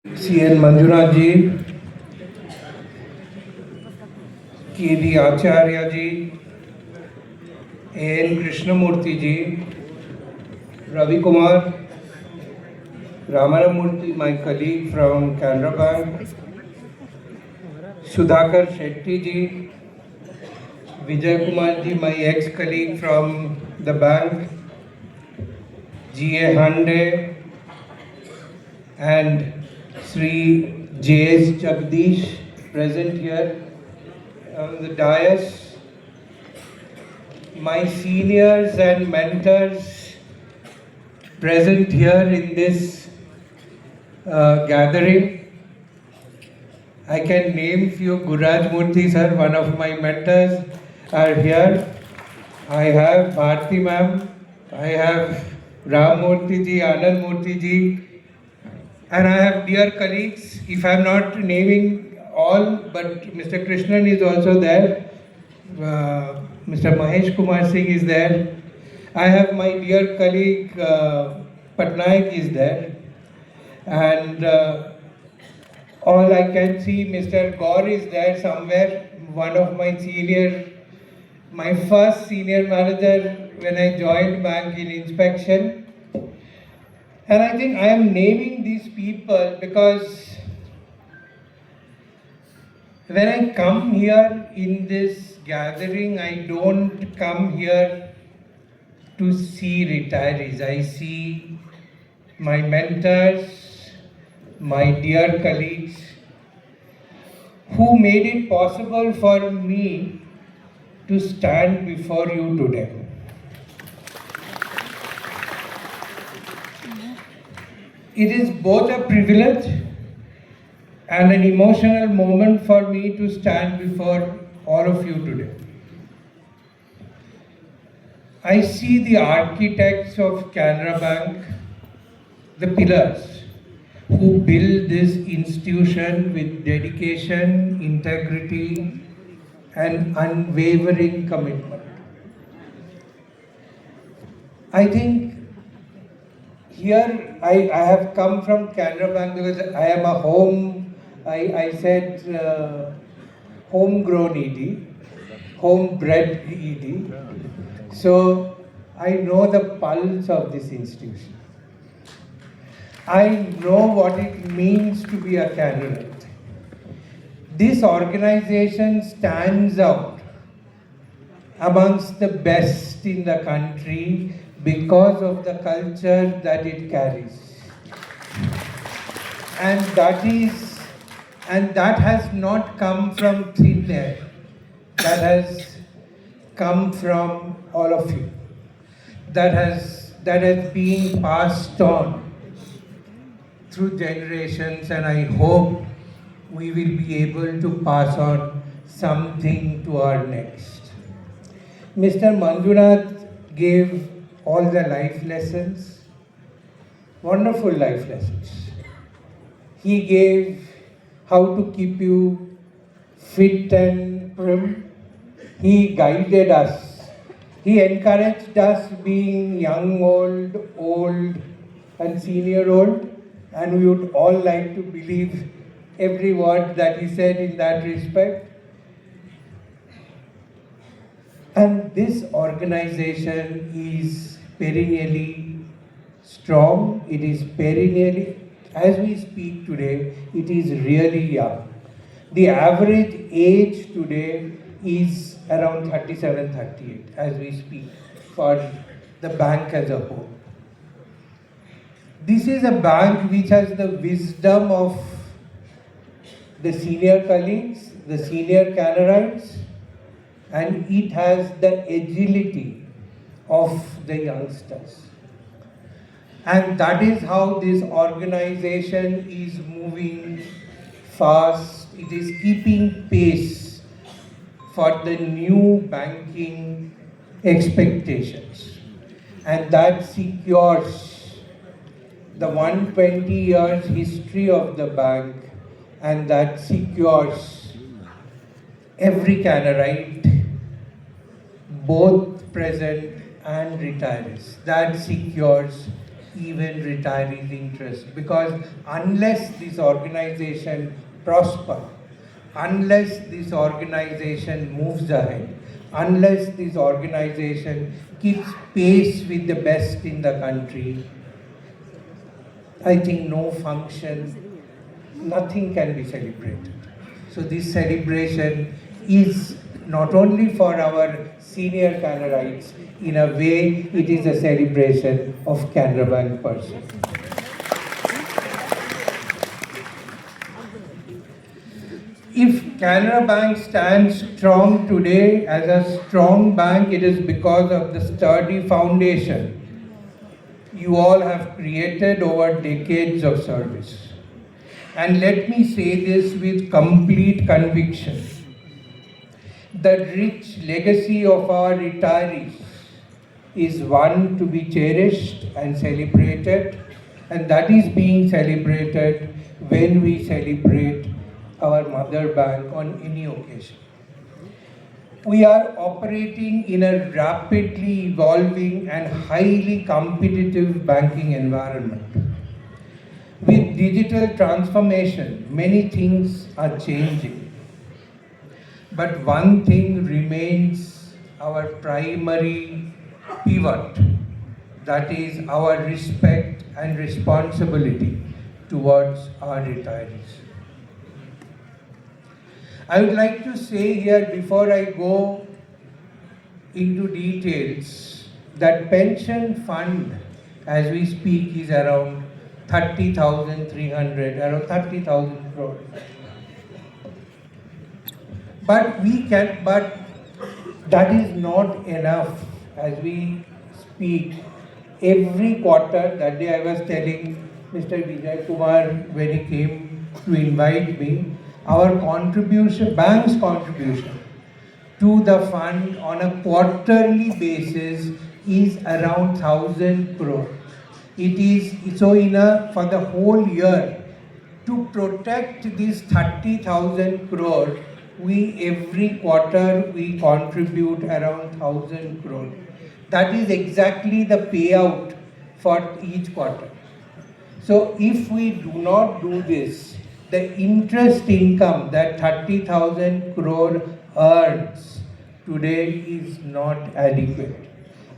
CN Manjunath ji, KD Acharya ji, AN Krishnamurthy ji, Ravi Kumar, Ramanamurthy, my colleague from Canara Bank, Sudhakar Shetty ji, Vijay Kumar ji, my ex-colleague from the bank, G.A. Hande, and Shri J.S. Jagdish present here on the dais, my seniors and mentors present here in this gathering. I can name few. Guraj Murthy sir, one of my mentors, are here. I have Bharti ma'am, I have Ram Murthy ji, Anand Murthy ji, and I have dear colleagues. If I am not naming all, but Mr. Krishnan is also there. Mr. Mahesh Kumar Singh is there. I have my dear colleague Patnaik is there, and all I can see, Mr. Gaur is there somewhere. One of my my first senior manager when I joined bank in inspection. And I think I am naming these people because when I come here in this gathering, I don't come here to see retirees. I see my mentors, my dear colleagues who made it possible for me to stand before you today. It is both a privilege and an emotional moment for me to stand before all of you today. I see the architects of Canara Bank, the pillars, who build this institution with dedication, integrity, and unwavering commitment. I think here I have come from Canara Bank because I am a homegrown ED, homebred ED. So I know the pulse of this institution. I know what it means to be a Canarite. This organization stands out amongst the best in the country because of the culture that it carries. And that has not come from thin air. That has come from all of you. That has been passed on through generations, and I hope we will be able to pass on something to our next. Mr. Manjunath gave all the life lessons, wonderful life lessons. He gave how to keep you fit and prim. He guided us. He encouraged us being young, old, and senior old, and we would all like to believe every word that he said in that respect. And this organization is perennially strong. It is perennially, as we speak today, it is really young. The average age today is around 37, 38 as we speak for the bank as a whole. This is a bank which has the wisdom of the senior colleagues, the senior Canarites, and it has the agility of the youngsters. And that is how this organization is moving fast. It is keeping pace for the new banking expectations. And that secures the 120 years history of the bank, and that secures every Canarite, both present and retirees. That secures even retirees' interest. Because unless this organization prosper, unless this organization moves ahead, unless this organization keeps pace with the best in the country, I think no function, nothing can be celebrated. So this celebration is not only for our senior Canarites, in a way it is a celebration of Canara Bank person. If Canara Bank stands strong today as a strong bank, it is because of the sturdy foundation you all have created over decades of service. And let me say this with complete conviction. The rich legacy of our retirees is one to be cherished and celebrated, and that is being celebrated when we celebrate our mother bank on any occasion. We are operating in a rapidly evolving and highly competitive banking environment. With digital transformation, many things are changing. But one thing remains our primary pivot, that is our respect and responsibility towards our retirees. I would like to say here, before I go into details, that pension fund as we speak is around 30,300, around 30,000 crores. But that is not enough. As we speak, every quarter, that day I was telling Mr. Vijay Kumar when he came to invite me, our contribution, bank's contribution to the fund on a quarterly basis is around 1,000 crore. It is so for the whole year, to protect this 30,000 crore, every quarter we contribute around 1,000 crore. That is exactly the payout for each quarter. So if we do not do this, the interest income that 30,000 crore earns today is not adequate.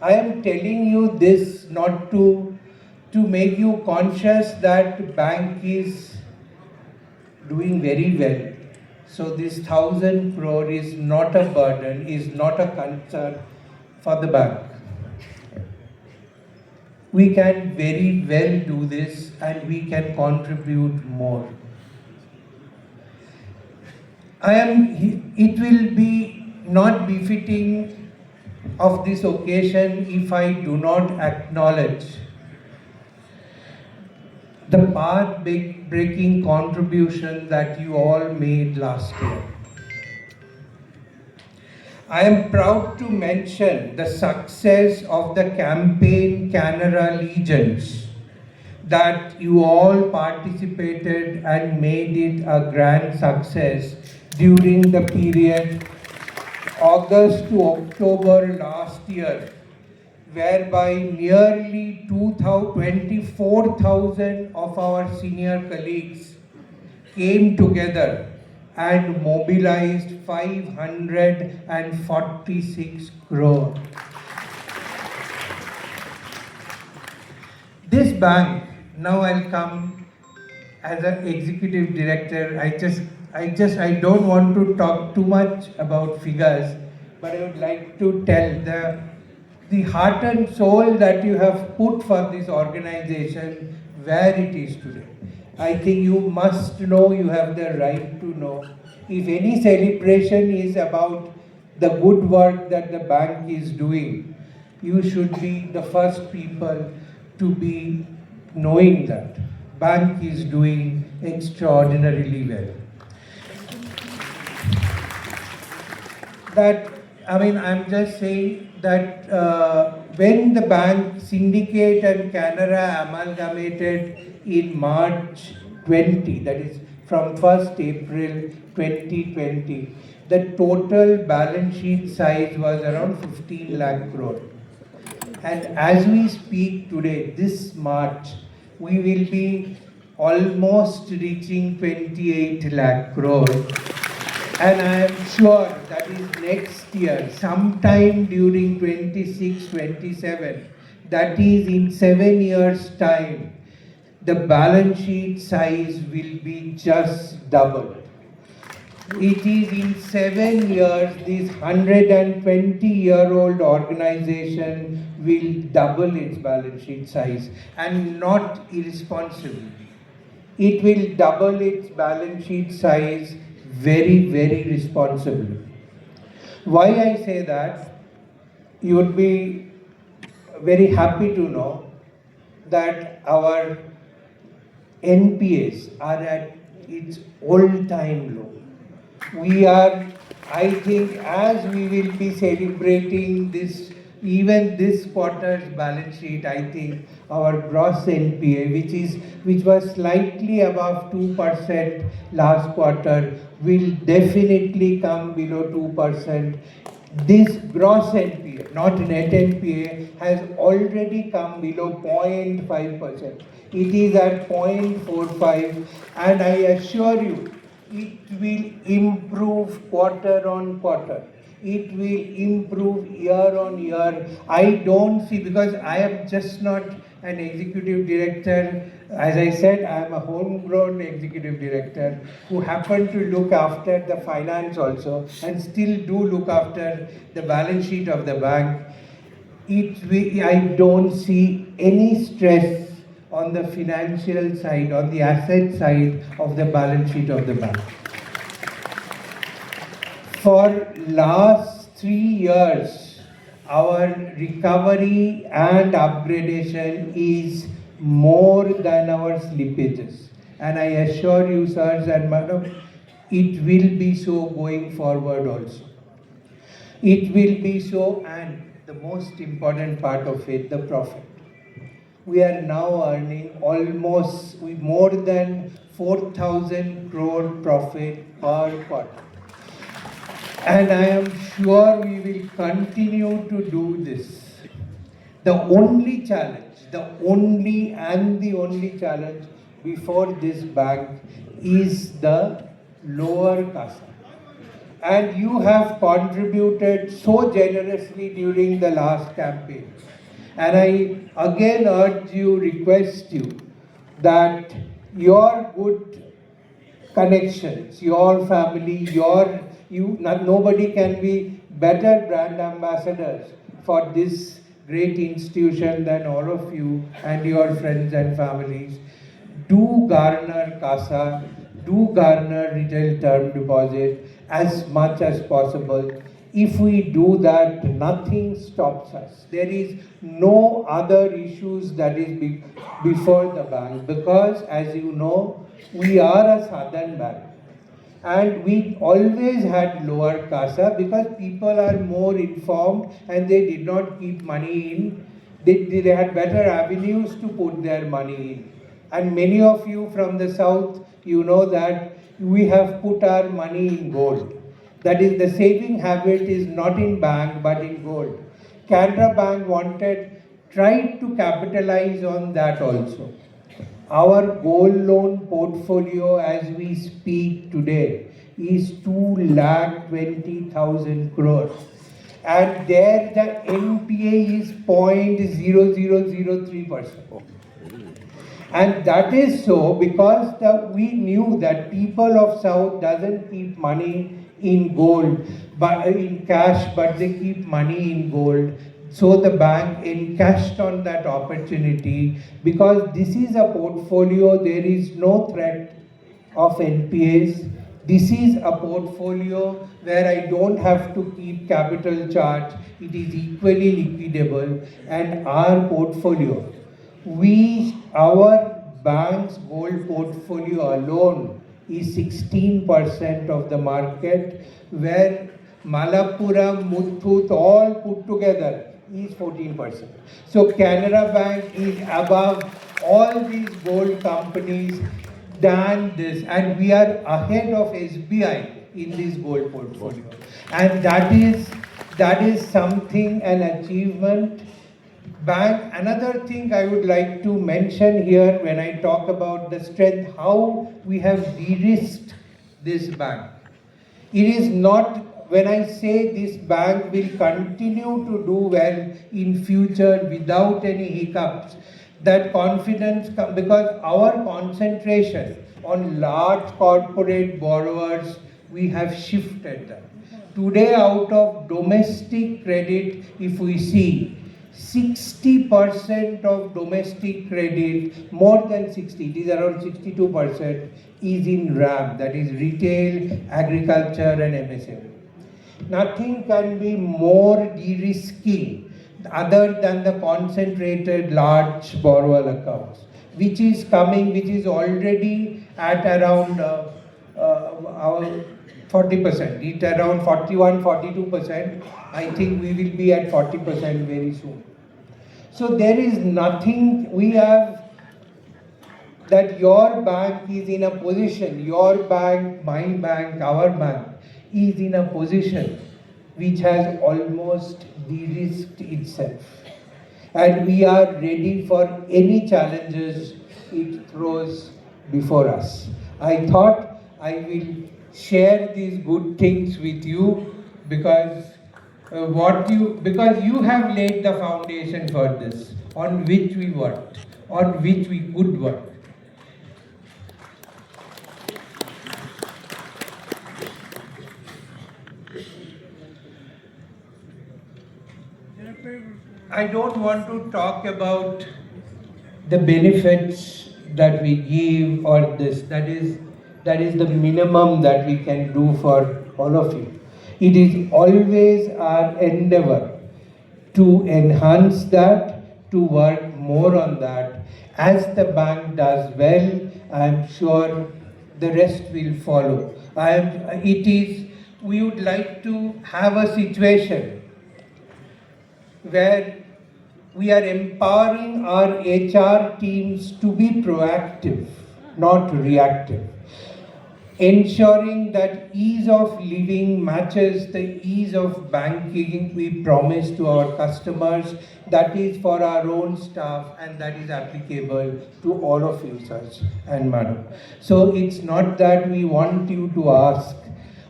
I am telling you this not to make you conscious that bank is doing very well. So this 1,000 crore is not a burden, is not a concern for the bank. We can very well do this and we can contribute more. It will be not befitting of this occasion if I do not acknowledge the path-breaking contribution that you all made last year. I am proud to mention the success of the campaign Canara Legions, that you all participated and made it a grand success during the period August to October last year, whereby nearly 24,000 of our senior colleagues came together and mobilized 546 crore. This bank, now I'll come as an executive director. I don't want to talk too much about figures, but I would like to tell the heart and soul that you have put for this organization where it is today. I think you must know, you have the right to know. If any celebration is about the good work that the bank is doing, you should be the first people to be knowing that bank is doing extraordinarily well. I'm just saying that when the bank syndicate and Canara amalgamated in March 20, that is from 1st April 2020, the total balance sheet size was around 15 lakh crore. And as we speak today, this March, we will be almost reaching 28 lakh crore. And I am sure that is next year, sometime during 26, 27, that is in 7 years' time, the balance sheet size will be just double. It is in 7 years, this 120-year-old organization will double its balance sheet size, and not irresponsibly. It will double its balance sheet size very, very responsibly. Why I say that? You would be very happy to know that our NPAs are at its all-time low. We are, I think, as we will be celebrating this, even this quarter's balance sheet, I think our gross NPA, which was slightly above 2% last quarter, will definitely come below 2%. This gross NPA, not net NPA, has already come below 0.5%. It is at 0.45, and I assure you, it will improve quarter on quarter. It will improve year on year. I don't see, because I am just not an executive director. As I said, I am a homegrown executive director who happen to look after the finance also, and still do look after the balance sheet of the bank. I don't see any stress on the financial side, on the asset side of the balance sheet of the bank. For last 3 years, our recovery and upgradation is more than our slippages. And I assure you, sirs and madam, it will be so going forward also. It will be so, and the most important part of it, the profit. We are now earning almost more than 4,000 crore profit per quarter. And I am sure we will continue to do this. The only challenge, the only challenge before this bank is the lower CASA. And you have contributed so generously during the last campaign. And I again urge you, request you, that your good connections, your family, nobody can be better brand ambassadors for this great institution than all of you and your friends and families. Do garner CASA, do garner retail term deposit as much as possible. If we do that, nothing stops us. There is no other issues that is before the bank, because as you know, we are a southern bank. And we always had lower CASA because people are more informed and they did not keep money in. They had better avenues to put their money in. And many of you from the south, you know that we have put our money in gold. That is, the saving habit is not in bank but in gold. Canara Bank tried to capitalize on that also. Our gold loan portfolio as we speak today is 2,20,000 crores. And there the NPA is 0.0003%. And that is so because we knew that people of South doesn't keep money in gold, but in cash, but they keep money in gold. So the bank encashed on that opportunity because this is a portfolio, there is no threat of NPAs. This is a portfolio where I don't have to keep capital charge. It is equally liquidable, and our portfolio, our bank's gold portfolio alone is 16% of the market, where Malappuram, Muthoot all put together is 14%. So Canara Bank is above all these gold companies than this, and we are ahead of SBI in this gold portfolio. And that is something, an achievement Bank, another thing I would like to mention here when I talk about the strength, how we have de-risked this bank. It is not, when I say this bank will continue to do well in future without any hiccups, that confidence because our concentration on large corporate borrowers, we have shifted them. Today, out of domestic credit, if we see, 60% of domestic credit, more than 60, it is around 62%, is in RAM, that is retail, agriculture and MSME. Nothing can be more de-risking other than the concentrated large borrower accounts, which is coming, which is already at around our 40%, it's around 41, 42%. I think we will be at 40% very soon. So there is nothing, we have that your bank is in a position, your bank, my bank, our bank is in a position which has almost de-risked itself. And we are ready for any challenges it throws before us. I thought I will share these good things with you because because you have laid the foundation for this, on which we worked, on which we could work. I don't want to talk about the benefits that we give or this. That is the minimum that we can do for all of you. It is always our endeavor to enhance that, to work more on that. As the bank does well, I am sure the rest will follow. We would like to have a situation where we are empowering our HR teams to be proactive, not reactive. Ensuring that ease of living matches the ease of banking we promise to our customers, that is for our own staff and that is applicable to all of you, sirs and madam. So it's not that we want you to ask,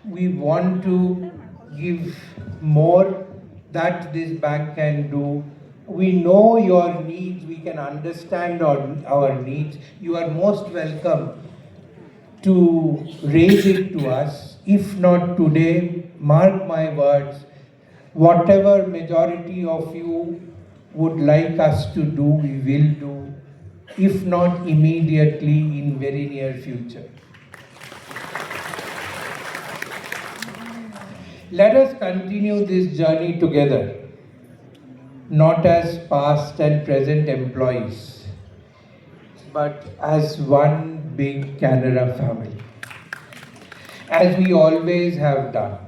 we want to give more that this bank can do. We know your needs, we can understand our needs. You are most welcome to raise it to us. If not today, mark my words, whatever majority of you would like us to do, we will do. If not immediately, in very near future. Let us continue this journey together, not as past and present employees, but as one big Canara family, as we always have done.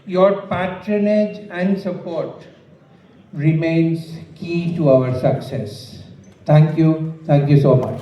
Your patronage and support remains key to our success. Thank you so much.